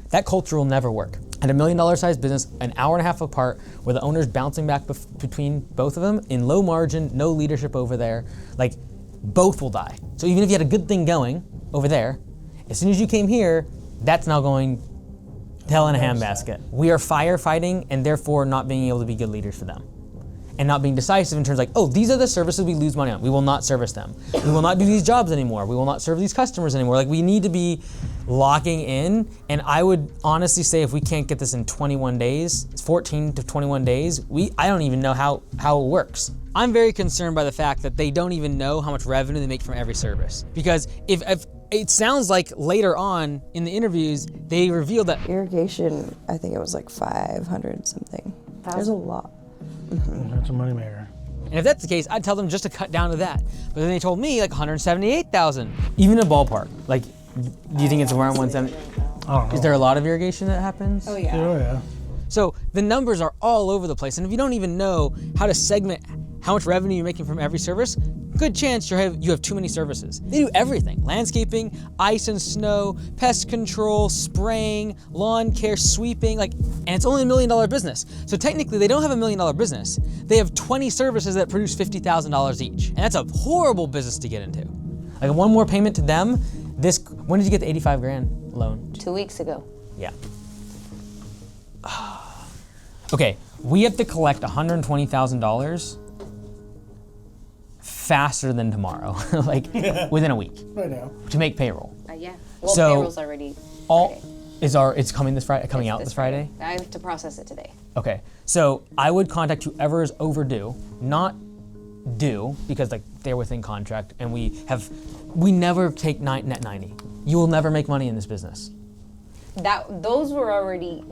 That culture will never work. At $1 million sized business, an hour and a half apart, where the owner's bouncing back between both of them in low margin, no leadership over there, like both will die. So even if you had a good thing going over there, as soon as you came here, that's now going to hell in a handbasket. We are firefighting and therefore not being able to be good leaders for them. And not being decisive in terms like, oh, these are the services we lose money on. We will not service them. We will not do these jobs anymore. We will not serve these customers anymore. Like, we need to be locking in. And I would honestly say if we can't get this in 21 days, 14 to 21 days, I don't even know how it works. I'm very concerned by the fact that they don't even know how much revenue they make from every service. Because if it sounds like later on in the interviews, they revealed that Irrigation, I think it was like 500 something. There's a lot. That's a moneymaker. and if that's the case, I'd tell them just to cut down to that. But then they told me like 178,000. Even a ballpark, like, do you think it's around 170? I don't know. Is there a lot of irrigation that happens? Oh yeah. Oh, yeah. So the numbers are all over the place, and if you don't even know how to segment how much revenue you're making from every service, good chance you have too many services. They do everything: landscaping, ice and snow, pest control, spraying, lawn care, sweeping, and it's only $1 million business. So technically they don't have $1 million business. They have 20 services that produce $50,000 each, and that's a horrible business to get into. Like, one more payment to them. When did you get the 85 grand loan? 2 weeks ago. Yeah. Okay, we have to collect $120,000 faster than tomorrow, within a week, Right now. to make payroll. Yeah. Well, So, payroll's already All Friday. it's coming this Friday, coming out this Friday? I have to process it today. Okay, so I would contact whoever is overdue, not due, because they're within contract, and we never take net 90. You will never make money in this business. Those were already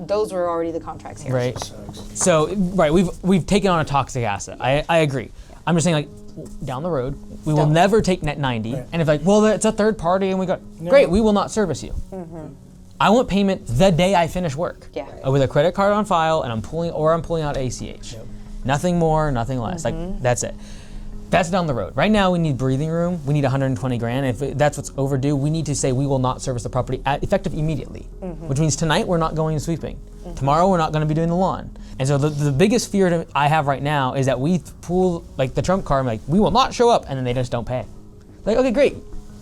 the contracts here. Right. So we've taken on a toxic asset. I agree. I'm just saying, down the road, we will never take net 90. Right. And if it's a third party and great, we will not service you. I want payment the day I finish work. Yeah. With a credit card on file, and I'm pulling out ACH. Yep. Nothing more, nothing less. That's it. That's down the road. Right now, we need breathing room. We need 120 grand. If that's what's overdue, we need to say we will not service the property effective immediately, which means tonight we're not going sweeping. Tomorrow we're not going to be doing the lawn. And so the biggest fear I have right now is that we pull the trump card, we will not show up, and then they just don't pay. Okay, great,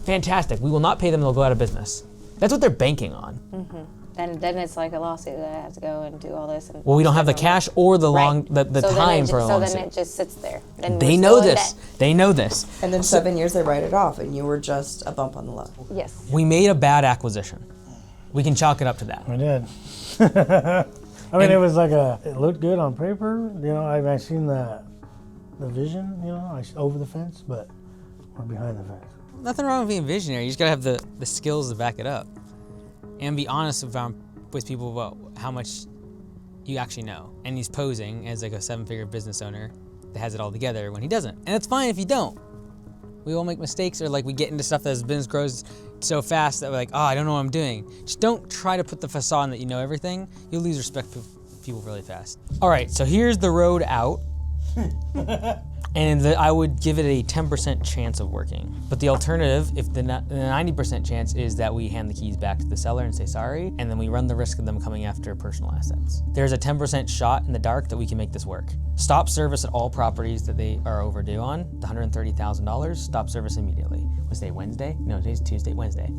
fantastic. We will not pay them. They'll go out of business. That's what they're banking on. Then it's like a lawsuit that I have to go and do all this. Well, we don't have the cash or the time for a lawsuit. So then it just sits there. Then They know this. They know this. And then 7 years they write it off, and you were just a bump on the luck. Yes. We made a bad acquisition. We can chalk it up to that. We did. It was it looked good on paper. I seen the vision, over the fence, but we're behind the fence. Nothing wrong with being visionary. You just gotta have the skills to back it up, and be honest with people about how much you actually know. And he's posing as a 7-figure business owner that has it all together when he doesn't. And it's fine if you don't. We all make mistakes, or we get into stuff that as business grows so fast that we're I don't know what I'm doing. Just don't try to put the facade on that you know everything. You'll lose respect for people really fast. All right, so here's the road out. And I would give it a 10% chance of working. But the alternative, if the 90% chance, is that we hand the keys back to the seller and say sorry, and then we run the risk of them coming after personal assets. There's a 10% shot in the dark that we can make this work. Stop service at all properties that they are overdue on, the $130,000, stop service immediately. Was today Wednesday? No, today's Tuesday, Wednesday.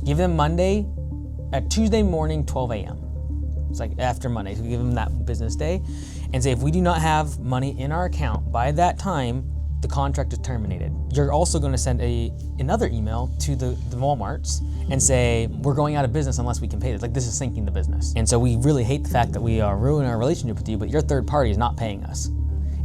Give them Monday, Tuesday morning, 12 a.m. It's after Monday, so we give them that business day, and say if we do not have money in our account by that time, the contract is terminated. You're also going to send another email to the Walmarts and say we're going out of business unless we can pay this. This is sinking the business. And so we really hate the fact that we are ruining our relationship with you, but your third party is not paying us.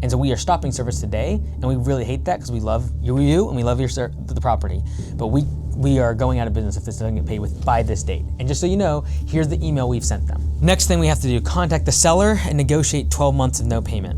And so we are stopping service today, and we really hate that because we love you and we love the property. But we are going out of business if this doesn't get paid by this date. And just so you know, here's the email we've sent them. Next thing we have to do, contact the seller and negotiate 12 months of no payment.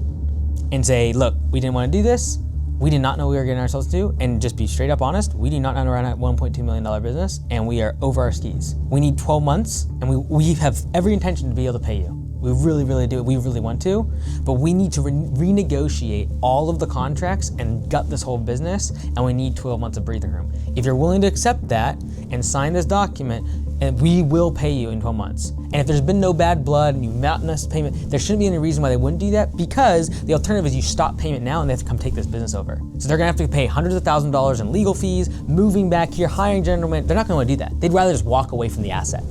And say, look, we didn't want to do this. We did not know we were getting ourselves to, and just be straight up honest, we do not know we're in a $1.2 million business, and we are over our skis. We need 12 months, and we have every intention to be able to pay you. We really, really do. We really want to, but we need to renegotiate all of the contracts and gut this whole business, and we need 12 months of breathing room. If you're willing to accept that and sign this document, and we will pay you in 12 months. And if there's been no bad blood and you've not missed payment, there shouldn't be any reason why they wouldn't do that, because the alternative is you stop payment now and they have to come take this business over. So they're gonna have to pay hundreds of thousands of dollars in legal fees, moving back here, hiring gentlemen. They're not gonna wanna do that. They'd rather just walk away from the asset.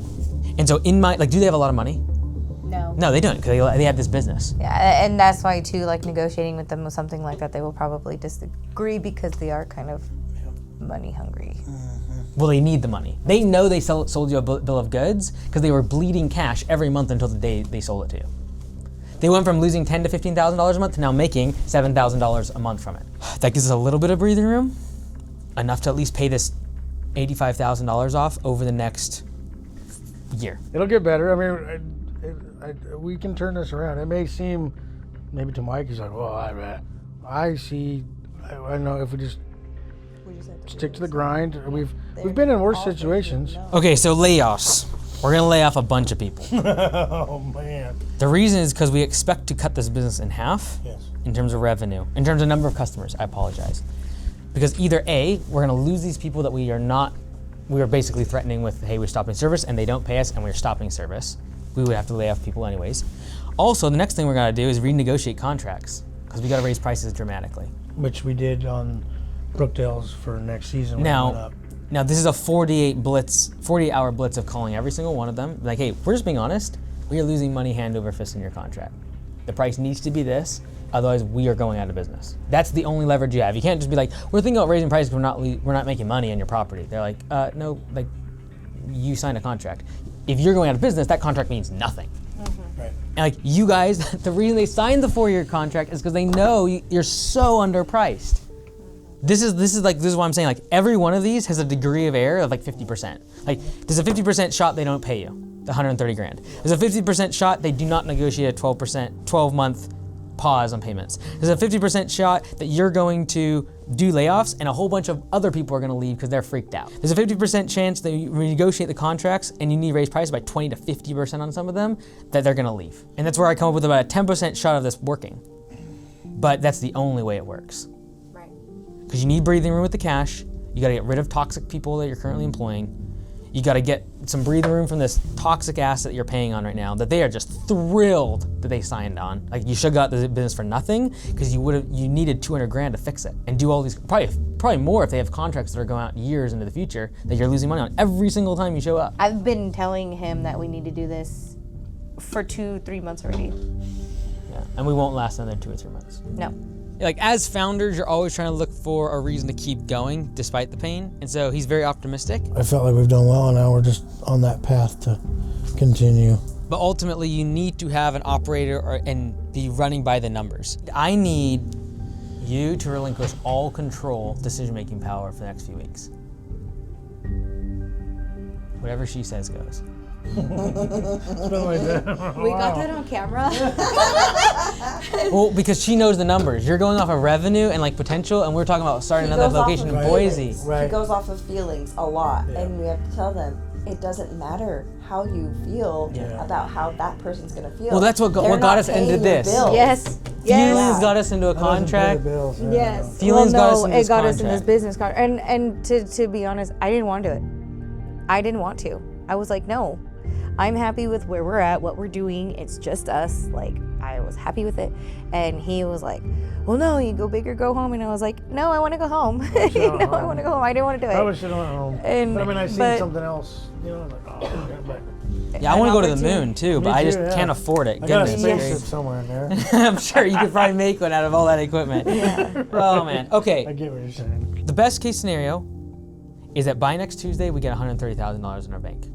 And so do they have a lot of money? No. No, they don't, because they have this business. Yeah, and that's why too, like negotiating with them with something like that, they will probably disagree because they are kind of money hungry. Well, they need the money. They know they sold you a bill of goods because they were bleeding cash every month until the day they sold it to you. They went from losing $10,000 to $15,000 a month to now making $7,000 a month from it. That gives us a little bit of breathing room, enough to at least pay this $85,000 off over the next year. It'll get better. I mean, we can turn this around. It may seem, maybe to Mike, he's like, well, I see, I know if we just stick to the grind. We've been in worse situations. Okay, so layoffs. We're gonna lay off a bunch of people. Oh man. The reason is because we expect to cut this business in half in terms of revenue, in terms of number of customers, I apologize. Because either A, we're gonna lose these people that we are basically threatening with, hey, we're stopping service, and they don't pay us and we're stopping service. We would have to lay off people anyways. Also, the next thing we're gonna do is renegotiate contracts, because we gotta raise prices dramatically. Which we did on Brookdale's for next season. When it went up. Now this is a 48-hour blitz of calling every single one of them. Like, hey, we're just being honest. We are losing money hand over fist in your contract. The price needs to be this, otherwise we are going out of business. That's the only leverage you have. You can't just be like, we're thinking about raising prices because we're not making money on your property. They're like, no, like, you signed a contract. If you're going out of business, that contract means nothing. Right. And like you guys, the reason they signed the 4-year contract is because they know you're so underpriced. This is what I'm saying. Like every one of these has a degree of error of like 50%. Like there's a 50% shot they don't pay you, the 130 grand. There's a 50% shot they do not negotiate a 12-month pause on payments. There's a 50% shot that you're going to do layoffs and a whole bunch of other people are gonna leave because they're freaked out. There's a 50% chance that you renegotiate the contracts and you need to raise prices by 20 to 50% on some of them, that they're gonna leave. And that's where I come up with about a 10% shot of this working. But that's the only way it works. Right. Because you need breathing room with the cash, you gotta get rid of toxic people that you're currently employing, you gotta get some breathing room from this toxic asset you're paying on right now that they are just thrilled that they signed on. Like you should have got the business for nothing because you needed 200 grand to fix it and do all these, probably more if they have contracts that are going out years into the future that you're losing money on every single time you show up. I've been telling him that we need to do this for 2-3 months already. Yeah, and we won't last another 2 or 3 months. No. Like as founders, you're always trying to look for a reason to keep going despite the pain. And so he's very optimistic. I felt like we've done well, and now we're just on that path to continue. But ultimately, you need to have an operator and be running by the numbers. I need you to relinquish all control, decision-making power for the next few weeks. Whatever she says goes. We got that on camera. Well, because she knows the numbers. You're going off of revenue and like potential, and we're talking about starting another location in Boise. He goes off of feelings a lot, and we have to tell them it doesn't matter how you feel about how that person's gonna feel. Well, that's what got us into this. Yes. Feelings got us into a contract. Yes. Feelings got us in this it got us in contract. this business contract. And to be honest, I didn't want to do it. I didn't want to. I was like, no. I'm happy with where we're at, what we're doing. It's just us. Like, I was happy with it. And he was like, well, no, you go big or go home. And I was like, no, I want to go home. I want to go home. I didn't want to do it. Probably should have went home. But I mean, I seen something else. You know, like, oh, but Yeah, I want to go to the moon too, but I just can't afford it. I got a Goodness spaceship gracious. somewhere in there. I'm sure you could probably make one out of all that equipment. Oh man. Okay. I get what you're saying. The best case scenario is that by next Tuesday we get $130,000 in our bank.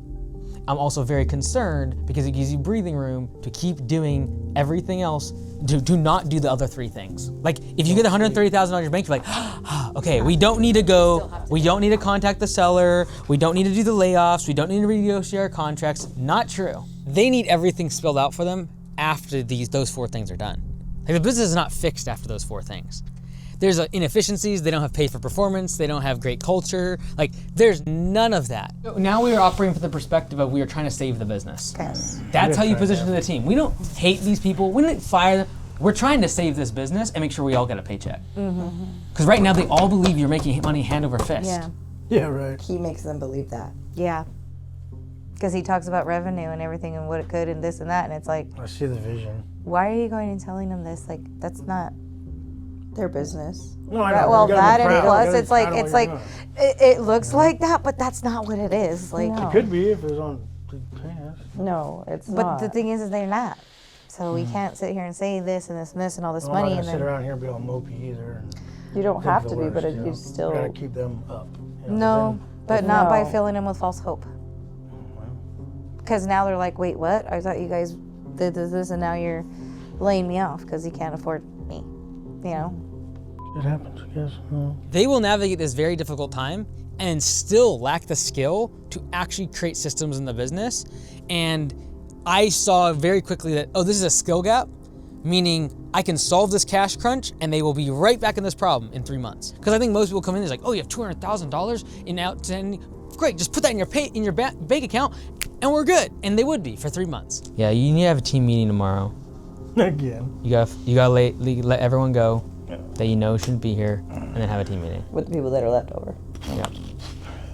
I'm also very concerned because it gives you breathing room to keep doing everything else, to not do the other 3 things. Like if you get $130,000 in your bank, you're like, okay, we don't need to go, we don't need to contact the seller, we don't need to do the layoffs, we don't need to renegotiate our contracts. Not true. They need everything spelled out for them after those 4 things are done. Like the business is not fixed after those 4 things. there's inefficiencies, they don't have pay for performance, they don't have great culture. Like, there's none of that. Now we are operating from the perspective of we are trying to save the business. Yes. That's how you position the team. We don't hate these people, we didn't fire them. We're trying to save this business and make sure we all get a paycheck. Because right now they all believe you're making money hand over fist. Yeah. Yeah, right. He makes them believe that. Yeah. Because he talks about revenue and everything and what it could and this and that, and it's like, I see the vision. why are you going and telling them this? Like, that's not. Their business. No, I Right, know. well, You gotta be that and proud. You plus, gotta be it's like, proud of it's what like, you're it looks like that, but that's not what it is. Like, doing. It could be if it was on the pass. No, it's but not. the thing is they're not. So we can't sit here and say this and this and this and all this Well, I'm money not and gonna sit then. around here and be all mopey either. And you don't think have the to be, but worst, it, you know? you still. Gotta keep them up. You know, No, but not by No. filling them with false hope. Because now they're like, wait, what? I thought you guys did this and now you're laying me off because you can't afford me. You know? It happens, I guess. No. They will navigate this very difficult time and still lack the skill to actually create systems in the business. And I saw very quickly that, oh, this is a skill gap, meaning I can solve this cash crunch and they will be right back in this problem in 3 months. Because I think most people come in and it's like, oh, you have $200,000 in outstanding. Great, just put that in your bank account and we're good. And they would be for 3 months. Yeah, you need to have a team meeting tomorrow. Again. You gotta let everyone go that you know shouldn't be here, and then have a team meeting. With the people that are left over. Yeah.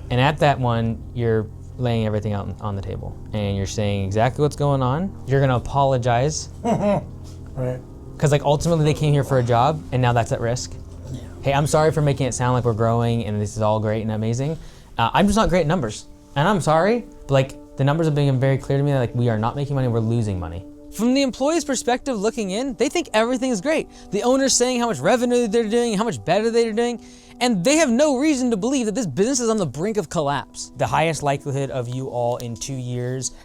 And at that one, you're laying everything out on the table, and you're saying exactly what's going on. You're gonna apologize. Right. Because like ultimately they came here for a job, and now that's at risk. Yeah. Hey, I'm sorry for making it sound like we're growing and this is all great and amazing. I'm just not great at numbers, and I'm sorry. But like the numbers have been very clear to me that like we are not making money, we're losing money. From the employee's perspective looking in, they think everything is great. The owner's saying how much revenue they're doing, how much better they're doing, and they have no reason to believe that this business is on the brink of collapse. The highest likelihood of you all in 2 years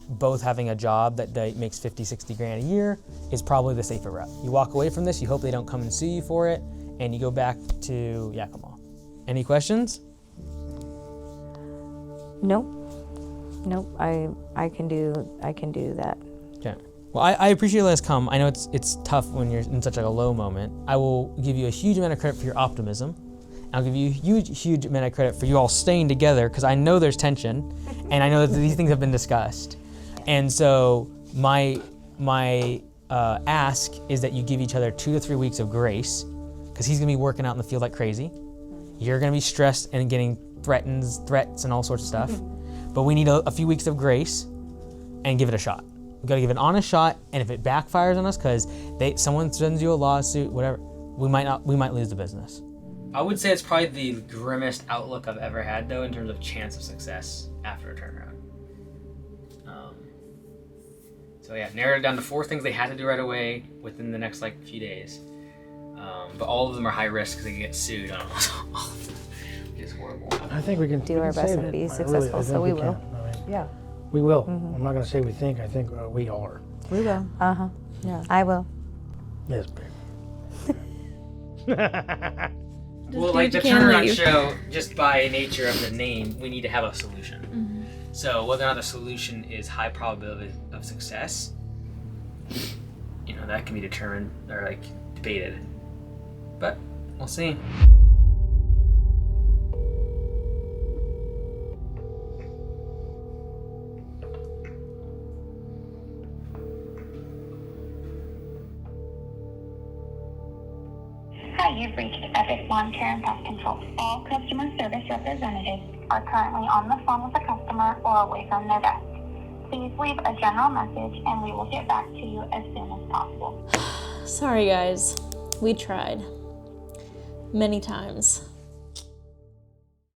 both having a job that makes 50, 60 grand a year is probably the safer route. You walk away from this, you hope they don't come and sue you for it, and you go back to Yakima. Any questions? Nope. Nope. I can do that. Okay. Well, I appreciate you letting us come. I know it's tough when you're in such like a low moment. I will give you a huge amount of credit for your optimism. I'll give you a huge amount of credit for you all staying together because I know there's tension, and I know that these things have been discussed. And so my ask is that you give each other 2 to 3 weeks of grace because he's gonna be working out in the field like crazy. You're gonna be stressed and getting threats and all sorts of stuff. But we need a few weeks of grace and give it a shot. We gotta give it an honest shot, and if it backfires on us because someone sends you a lawsuit, whatever, we might lose the business. I would say it's probably the grimmest outlook I've ever had though in terms of chance of success after a turnaround. So yeah, narrowed it down to 4 things they had to do right away within the next few days. But all of them are high risk because they can get sued on almost all of them. It's horrible. I think we can Do our best and be successful, so we will. Yeah. We will. I'm not going to say we think. I think we are. We will. Uh-huh. Yeah. I will. Yes, babe. Well, like the turnaround show, just by nature of the name, we need to have a solution. So whether or not the solution is high probability of success, that can be determined or debated. But we'll see. Hi, you've reached Epic Lawn Care and Pest Control. All customer service representatives are currently on the phone with the customer or away from their desk. Please leave a general message and we will get back to you as soon as possible. Sorry guys, we tried. Many times.